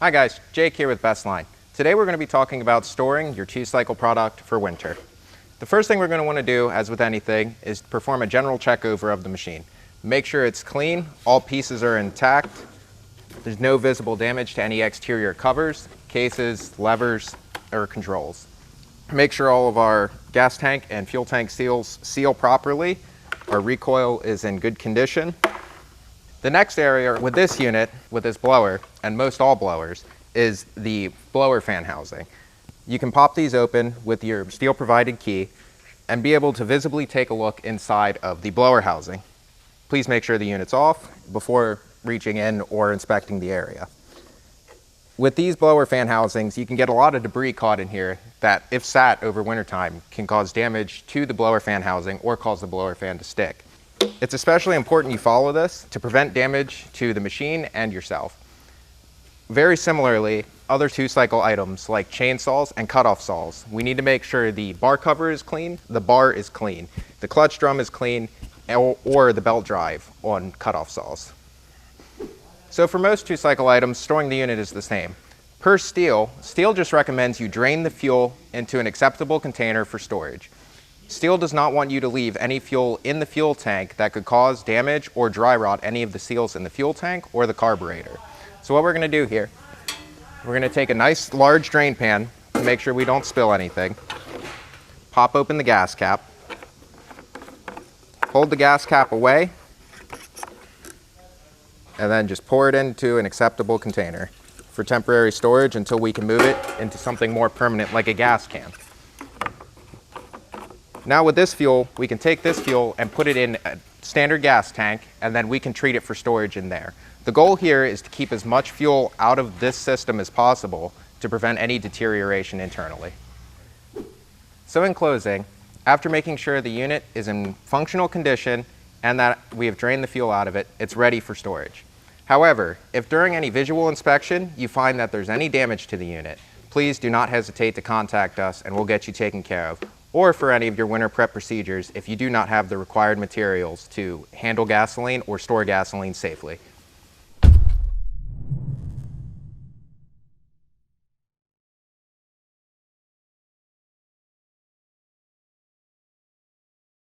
Hi guys, Jake here with Bestline. Today we're going to be talking about storing your 2-cycle product for winter. The first thing we're going to want to do, as with anything, is perform a general checkover of the machine. Make sure it's clean, all pieces are intact, there's no visible damage to any exterior covers, cases, levers, or controls. Make sure all of our gas tank and fuel tank seals seal properly. Our recoil is in good condition. The next area with this unit, with this blower, and most all blowers, is the blower fan housing. You can pop these open with your steel provided key and be able to visibly take a look inside of the blower housing. Please make sure the unit's off before reaching in or inspecting the area. With these blower fan housings, you can get a lot of debris caught in here that, if sat over wintertime, can cause damage to the blower fan housing or cause the blower fan to stick. It's especially important you follow this to prevent damage to the machine and yourself. Very similarly, other 2-cycle items like chainsaws and cutoff saws, we need to make sure the bar cover is clean, the bar is clean, the clutch drum is clean, or the belt drive on cutoff saws. So for most 2-cycle items, storing the unit is the same. Per Steel just recommends you drain the fuel into an acceptable container for storage. Steel does not want you to leave any fuel in the fuel tank that could cause damage or dry rot any of the seals in the fuel tank or the carburetor. So what we're going to do here, we're going to take a nice large drain pan to make sure we don't spill anything. Pop open the gas cap. Hold the gas cap away. And then just pour it into an acceptable container for temporary storage until we can move it into something more permanent like a gas can. Now with this fuel, we can take this fuel and put it in a standard gas tank, and then we can treat it for storage in there. The goal here is to keep as much fuel out of this system as possible to prevent any deterioration internally. So in closing, after making sure the unit is in functional condition and that we have drained the fuel out of it, it's ready for storage. However, if during any visual inspection you find that there's any damage to the unit, please do not hesitate to contact us and we'll get you taken care of. Or for any of your winter prep procedures if you do not have the required materials to handle gasoline or store gasoline safely.